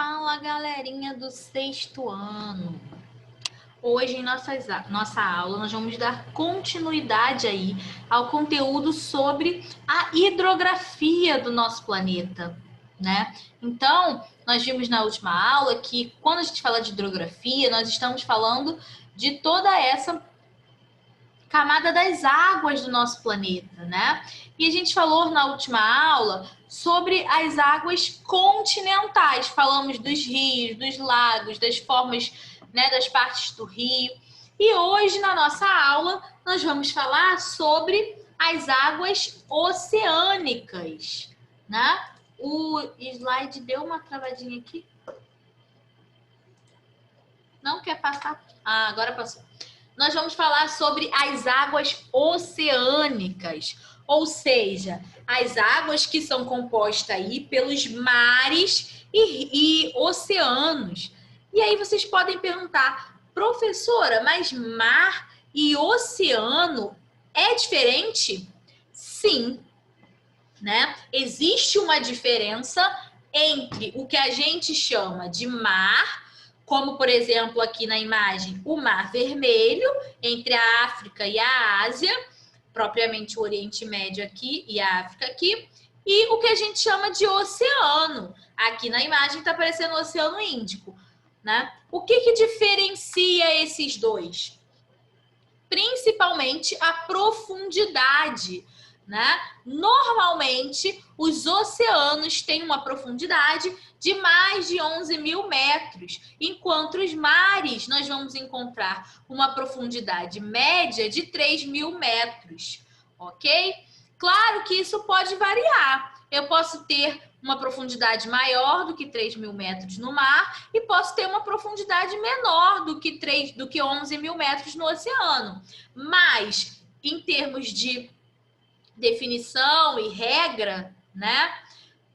Fala, galerinha do sexto ano. Hoje, em nossa aula, nós vamos dar continuidade aí ao conteúdo sobre a hidrografia do nosso planeta, né? Então, nós vimos na última aula que quando a gente fala de hidrografia, nós estamos falando de toda essa camada das águas do nosso planeta, né? E a gente falou na última aula sobre as águas continentais. Falamos dos rios, dos lagos, das formas, né, das partes do rio. E hoje, na nossa aula, nós vamos falar sobre as águas oceânicas, né? O slide deu uma travadinha aqui. Não quer passar? Ah, agora passou. Nós vamos falar sobre as águas oceânicas, ou seja, as águas que são compostas aí pelos mares e oceanos. E aí vocês podem perguntar, professora, mas mar e oceano é diferente? Sim, né? Existe uma diferença entre o que a gente chama de mar, como, por exemplo, aqui na imagem, o Mar Vermelho, entre a África e a Ásia, propriamente o Oriente Médio aqui e a África aqui, e o que a gente chama de oceano. Aqui na imagem está aparecendo o Oceano Índico, né? O que diferencia esses dois? Principalmente a profundidade, né? Normalmente, os oceanos têm uma profundidade de mais de 11 mil metros, enquanto os mares nós vamos encontrar uma profundidade média de 3 mil metros, ok? Claro que isso pode variar. Eu posso ter uma profundidade maior do que 3 mil metros no mar e posso ter uma profundidade menor do que 11 mil metros no oceano. Mas, em termos de definição e regra, né,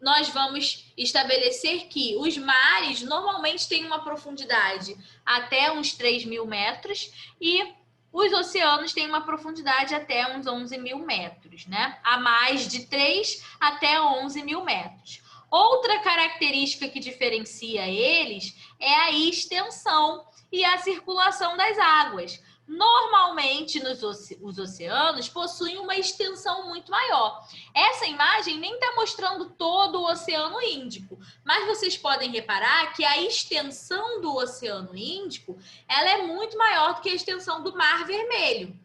nós vamos estabelecer que os mares normalmente têm uma profundidade até uns 3 mil metros e os oceanos têm uma profundidade até uns 11 mil metros, né? A mais de 3 até 11 mil metros. Outra característica que diferencia eles é a extensão e a circulação das águas. Normalmente, os oceanos possuem uma extensão muito maior. Essa imagem nem está mostrando todo o Oceano Índico, mas vocês podem reparar que a extensão do Oceano Índico ela é muito maior do que a extensão do Mar Vermelho.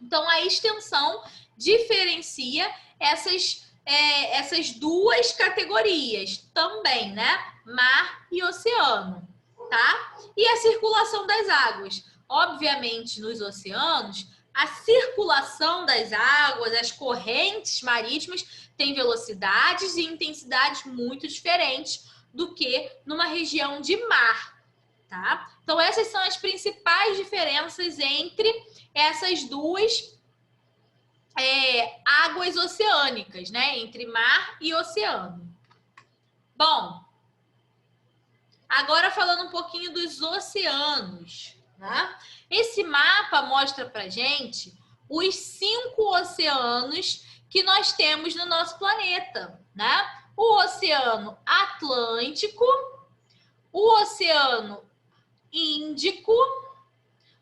Então, a extensão diferencia essas duas categorias também, né? Mar e oceano, tá? E a circulação das águas. Obviamente, nos oceanos, a circulação das águas, as correntes marítimas, têm velocidades e intensidades muito diferentes do que numa região de mar, tá? Então, essas são as principais diferenças entre essas duas águas oceânicas, né? Entre mar e oceano. Bom, agora falando um pouquinho dos oceanos, né? Esse mapa mostra pra gente os 5 oceanos que nós temos no nosso planeta, né? O Oceano Atlântico, o Oceano Índico,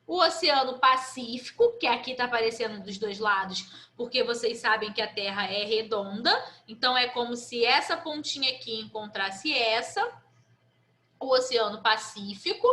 o Oceano Pacífico, que aqui está aparecendo dos dois lados, porque vocês sabem que a Terra é redonda, então é como se essa pontinha aqui encontrasse essa, o Oceano Pacífico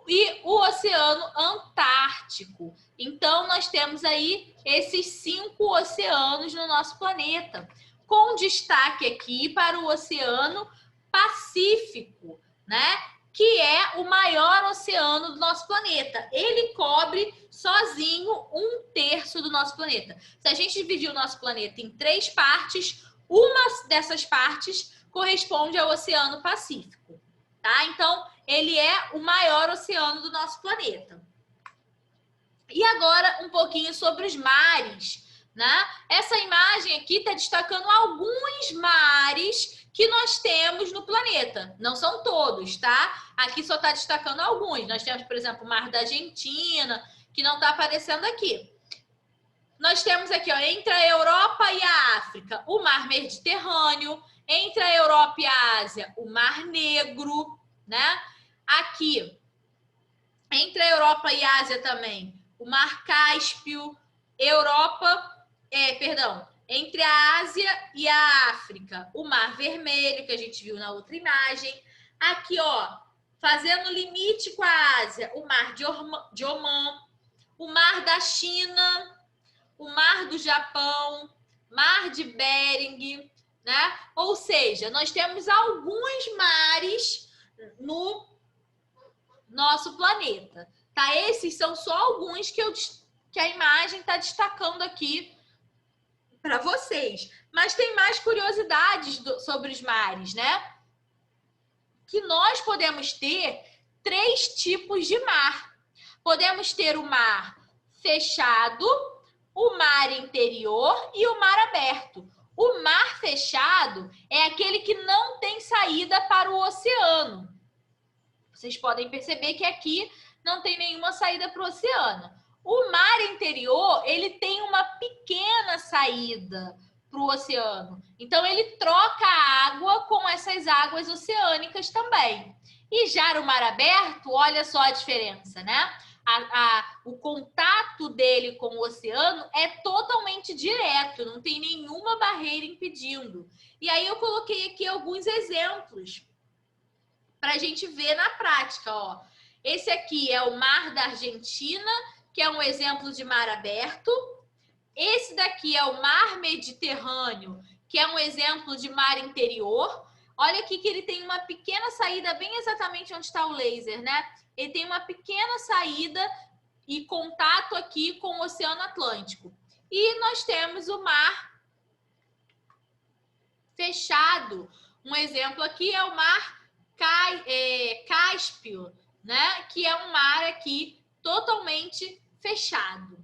e o Oceano Antártico. Então, nós temos aí esses 5 oceanos no nosso planeta, com destaque aqui para o Oceano Pacífico, né? Que é o maior oceano do nosso planeta. Ele cobre sozinho 1/3 do nosso planeta. Se a gente dividir o nosso planeta em 3 partes, uma dessas partes corresponde ao Oceano Pacífico, tá? Então, ele é o maior oceano do nosso planeta. E agora, um pouquinho sobre os mares, né? Essa imagem aqui está destacando alguns mares que nós temos no planeta. Não são todos, tá? Aqui só está destacando alguns. Nós temos, por exemplo, o Mar da Argentina, que não está aparecendo aqui. Nós temos aqui, ó, entre a Europa e a África, o Mar Mediterrâneo. Entre a Europa e a Ásia, o Mar Negro, né? Aqui, entre a Europa e a Ásia também, o Mar Cáspio, entre a Ásia e a África, o Mar Vermelho, que a gente viu na outra imagem. Aqui, ó, fazendo limite com a Ásia, o Mar de Omã, o Mar da China, o Mar do Japão, Mar de Bering, né? Ou seja, nós temos alguns mares no nosso planeta, tá? Esses são só alguns que a imagem está destacando aqui para vocês. Mas tem mais curiosidades sobre os mares, né? Que nós podemos ter 3 tipos de mar. Podemos ter o mar fechado, o mar interior e o mar aberto. O mar fechado é aquele que não tem saída para o oceano. Vocês podem perceber que aqui não tem nenhuma saída para o oceano. O mar interior, ele tem uma pequena saída para o oceano. Então, ele troca a água com essas águas oceânicas também. E já no mar aberto, olha só a diferença, né? O contato dele com o oceano é totalmente direto, não tem nenhuma barreira impedindo. E aí eu coloquei aqui alguns exemplos para a gente ver na prática, ó. Esse aqui é o Mar da Argentina, que é um exemplo de mar aberto. Esse daqui é o Mar Mediterrâneo, que é um exemplo de mar interior. Olha aqui que ele tem uma pequena saída, bem exatamente onde está o laser, né? Ele tem uma pequena saída e contato aqui com o Oceano Atlântico. E nós temos o Mar fechado. Um exemplo aqui é o Mar Cáspio, né? Que é um mar aqui totalmente fechado.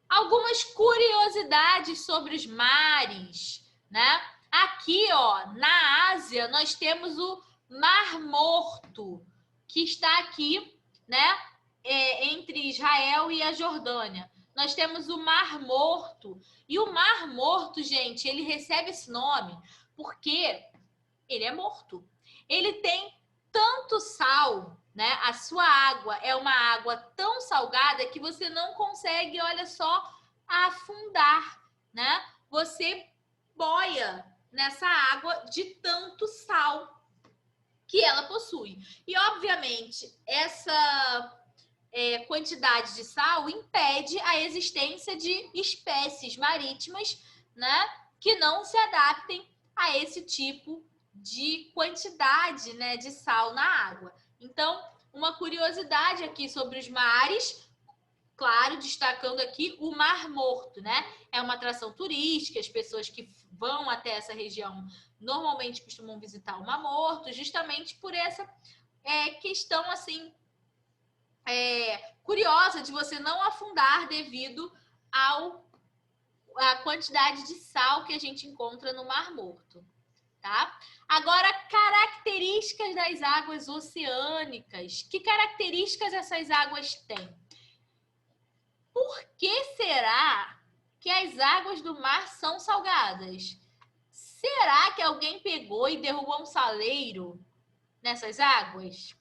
Algumas curiosidades sobre os mares, né? Aqui, ó, na Ásia, nós temos o Mar Morto, que está aqui, né? Entre Israel e a Jordânia. Nós temos o Mar Morto. E o Mar Morto, gente, ele recebe esse nome porque ele é morto. Ele tem tanto sal, né? A sua água é uma água tão salgada que você não consegue, olha só, afundar, né? Você boia nessa água de tanto sal que ela possui. E, obviamente, essa quantidade de sal impede a existência de espécies marítimas, né? Que não se adaptem a esse tipo de quantidade, né, de sal na água. Então, uma curiosidade aqui sobre os mares, claro, destacando aqui o Mar Morto, né? É uma atração turística, as pessoas que vão até essa região normalmente costumam visitar o Mar Morto, justamente por essa questão, assim, curiosa de você não afundar devido à quantidade de sal que a gente encontra no Mar Morto. Tá? Agora, características das águas oceânicas. Que características essas águas têm? Por que será que as águas do mar são salgadas? Será que alguém pegou e derrubou um saleiro nessas águas?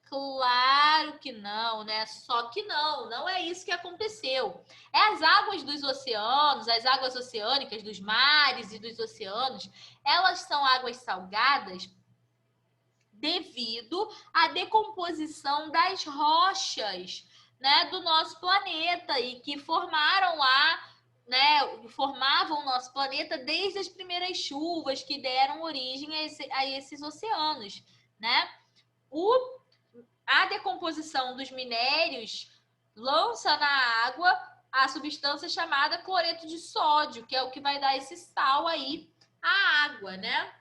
Claro que não, né? Só que não é isso que aconteceu. As águas dos oceanos, as águas oceânicas, dos mares e dos oceanos, elas são águas salgadas devido à decomposição das rochas, né, do nosso planeta e que formaram formavam o nosso planeta desde as primeiras chuvas que deram origem a esses oceanos, né? A decomposição dos minérios lança na água a substância chamada cloreto de sódio, que é o que vai dar esse sal aí à água, né?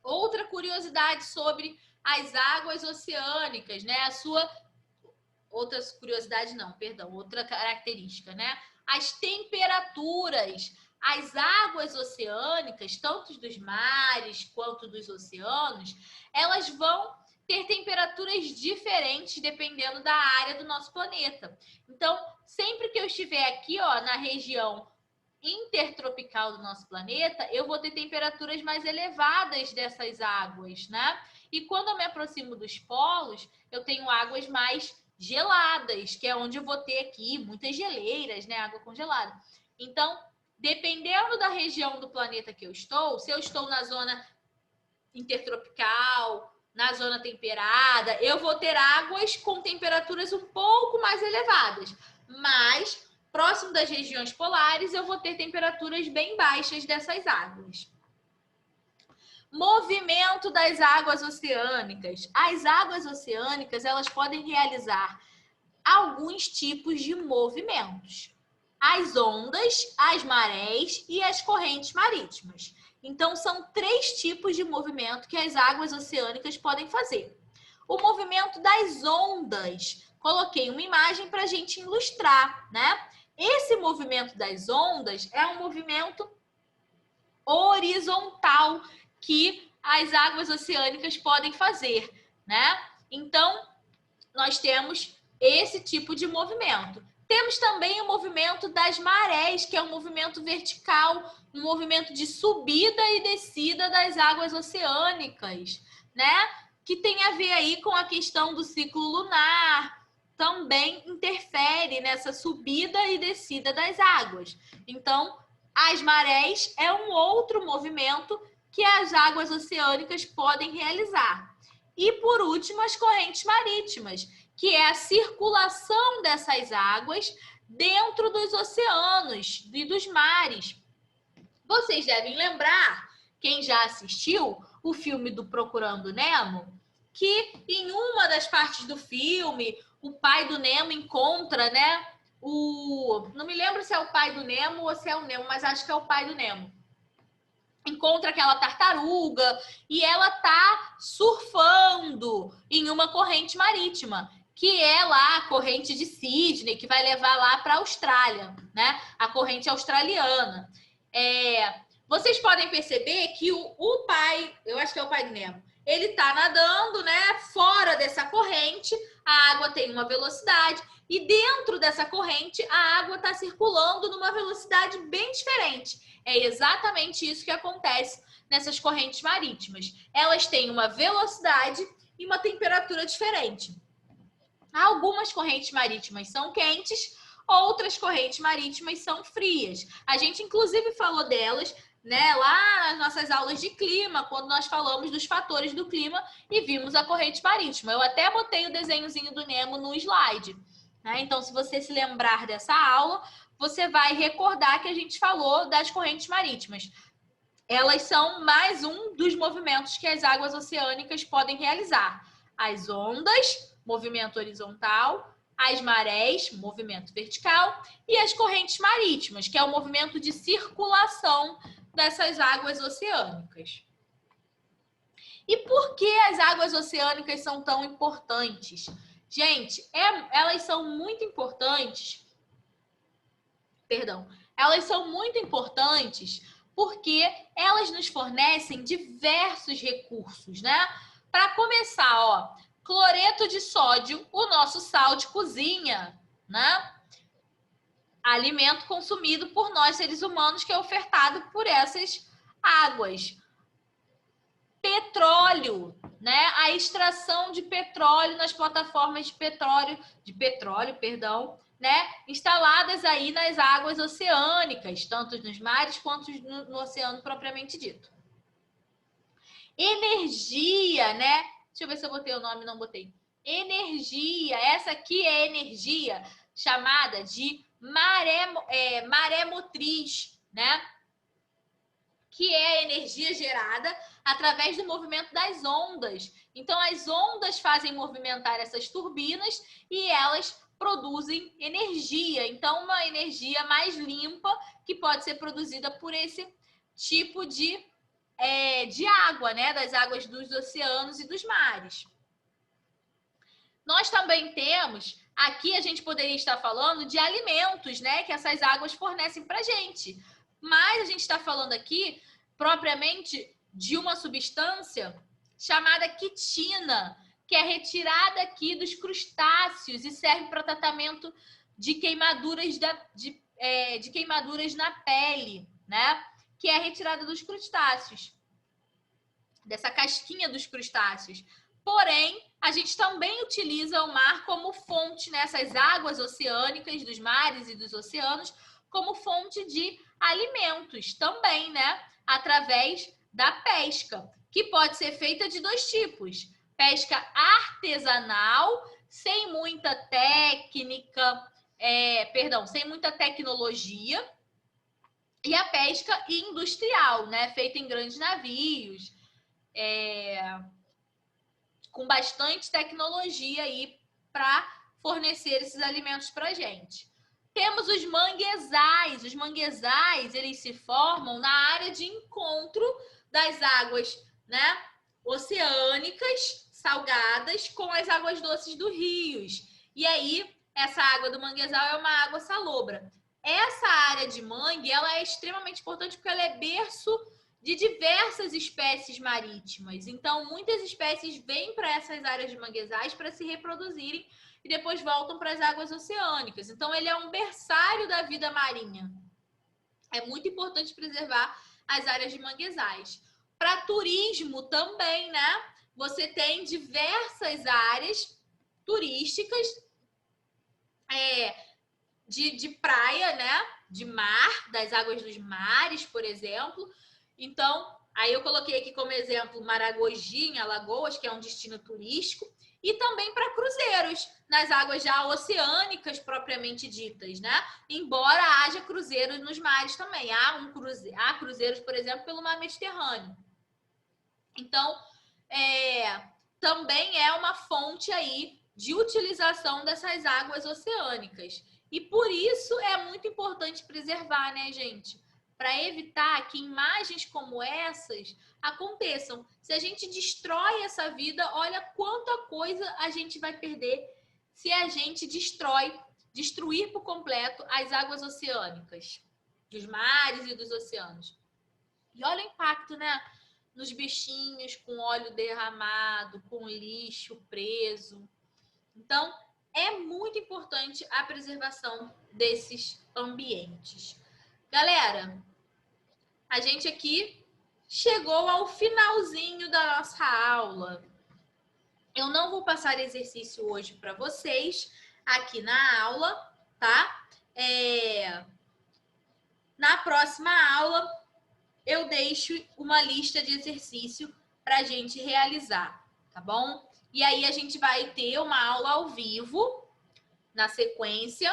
Outra curiosidade sobre as águas oceânicas, né? Outra característica, né? As temperaturas. As águas oceânicas, tanto dos mares quanto dos oceanos, elas vão ter temperaturas diferentes dependendo da área do nosso planeta. Então, sempre que eu estiver aqui, ó, na região intertropical do nosso planeta, eu vou ter temperaturas mais elevadas dessas águas, né? E quando eu me aproximo dos polos, eu tenho águas mais geladas, que é onde eu vou ter aqui muitas geleiras, né? Água congelada. Então, dependendo da região do planeta que eu estou, se eu estou na zona intertropical, na zona temperada, eu vou ter águas com temperaturas um pouco mais elevadas, mas próximo das regiões polares eu vou ter temperaturas bem baixas dessas águas. Movimento das águas oceânicas. As águas oceânicas, elas podem realizar alguns tipos de movimentos. As ondas, as marés e as correntes marítimas. Então, são 3 tipos de movimento que as águas oceânicas podem fazer. O movimento das ondas. Coloquei uma imagem para a gente ilustrar, né? Esse movimento das ondas é um movimento horizontal que as águas oceânicas podem fazer, né? Então, nós temos esse tipo de movimento. Temos também o movimento das marés, que é um movimento vertical, um movimento de subida e descida das águas oceânicas, né? Que tem a ver aí com a questão do ciclo lunar, também interfere nessa subida e descida das águas. Então, as marés é um outro movimento que as águas oceânicas podem realizar. E, por último, as correntes marítimas, que é a circulação dessas águas dentro dos oceanos e dos mares. Vocês devem lembrar, quem já assistiu, o filme do Procurando Nemo, que em uma das partes do filme, o pai do Nemo encontra, né? Não me lembro se é o pai do Nemo ou se é o Nemo, mas acho que é o pai do Nemo. Encontra aquela tartaruga e ela tá surfando em uma corrente marítima, que é lá a corrente de Sydney, que vai levar lá para a Austrália, né? A corrente australiana. Vocês podem perceber que o pai, eu acho que é o pai do Nemo, ele tá nadando, né? Fora dessa corrente, a água tem uma velocidade e dentro dessa corrente a água está circulando numa velocidade bem diferente. É exatamente isso que acontece nessas correntes marítimas. Elas têm uma velocidade e uma temperatura diferente. Algumas correntes marítimas são quentes, outras correntes marítimas são frias. A gente, inclusive, falou delas, né, lá nas nossas aulas de clima, quando nós falamos dos fatores do clima e vimos a corrente marítima. Eu até botei o desenhozinho do Nemo no slide, né? Então, se você se lembrar dessa aula, você vai recordar que a gente falou das correntes marítimas. Elas são mais um dos movimentos que as águas oceânicas podem realizar. As ondas, movimento horizontal, as marés, movimento vertical, e as correntes marítimas, que é o movimento de circulação dessas águas oceânicas. E por que as águas oceânicas são tão importantes? Gente, elas são muito importantes. Elas são muito importantes porque elas nos fornecem diversos recursos, né? Para começar, ó, cloreto de sódio, o nosso sal de cozinha, né? Alimento consumido por nós seres humanos que é ofertado por essas águas. Petróleo, né? A extração de petróleo nas plataformas de petróleo, né? Instaladas aí nas águas oceânicas, tanto nos mares quanto no oceano propriamente dito. Energia, né? Deixa eu ver se eu botei o nome, não botei. Energia, essa aqui é energia chamada de maré motriz, né? Que é a energia gerada através do movimento das ondas. Então, as ondas fazem movimentar essas turbinas e elas produzem energia. Então, uma energia mais limpa que pode ser produzida por esse tipo de água, né? Das águas dos oceanos e dos mares. Nós também temos, aqui a gente poderia estar falando de alimentos, né? Que essas águas fornecem para a gente. Mas a gente está falando aqui, propriamente, de uma substância chamada quitina, que é retirada aqui dos crustáceos e serve para tratamento de queimaduras de queimaduras na pele, né? Que é a retirada dos crustáceos, dessa casquinha dos crustáceos. Porém, a gente também utiliza o mar como fonte, né? Essas águas oceânicas dos mares e dos oceanos, como fonte de alimentos também, né? Através da pesca, que pode ser feita de dois tipos: pesca artesanal, sem muita técnica, sem muita tecnologia, e a pesca industrial, né? Feita em grandes navios, com bastante tecnologia aí para fornecer esses alimentos para a gente. Temos os manguezais. Os manguezais, eles se formam na área de encontro das águas, né, oceânicas, salgadas, com as águas doces dos rios. E aí, essa água do manguezal é uma água salobra. Essa área de mangue, ela é extremamente importante porque ela é berço de diversas espécies marítimas. Então, muitas espécies vêm para essas áreas de manguezais para se reproduzirem e depois voltam para as águas oceânicas. Então, ele é um berçário da vida marinha. É muito importante preservar as áreas de manguezais. Para turismo também, né? Você tem diversas áreas turísticas de praia, né? De mar, das águas dos mares, por exemplo. Então, aí eu coloquei aqui como exemplo Maragogi, em Alagoas, que é um destino turístico, e também para cruzeiros, nas águas já oceânicas propriamente ditas, né? Embora haja cruzeiros nos mares também. Há cruzeiros, por exemplo, pelo mar Mediterrâneo. Então, também é uma fonte aí de utilização dessas águas oceânicas. E por isso é muito importante preservar, né, gente? Para evitar que imagens como essas aconteçam. Se a gente destrói essa vida, olha quanta coisa a gente vai perder se a gente destruir por completo as águas oceânicas, dos mares e dos oceanos. E olha o impacto, né? Nos bichinhos com óleo derramado, com lixo preso. Então, é muito importante a preservação desses ambientes. Galera, a gente aqui chegou ao finalzinho da nossa aula. Eu não vou passar exercício hoje para vocês aqui na aula, tá? Na próxima aula, eu deixo uma lista de exercício para a gente realizar, tá bom? E aí a gente vai ter uma aula ao vivo na sequência,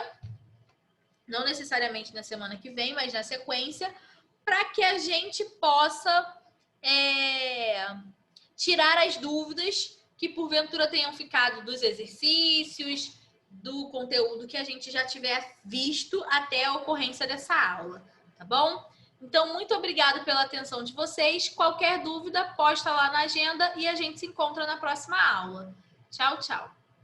não necessariamente na semana que vem, mas na sequência, para que a gente possa tirar as dúvidas que porventura tenham ficado dos exercícios, do conteúdo que a gente já tiver visto até a ocorrência dessa aula, tá bom? Então, muito obrigada pela atenção de vocês. Qualquer dúvida, posta lá na agenda e a gente se encontra na próxima aula. Tchau, tchau.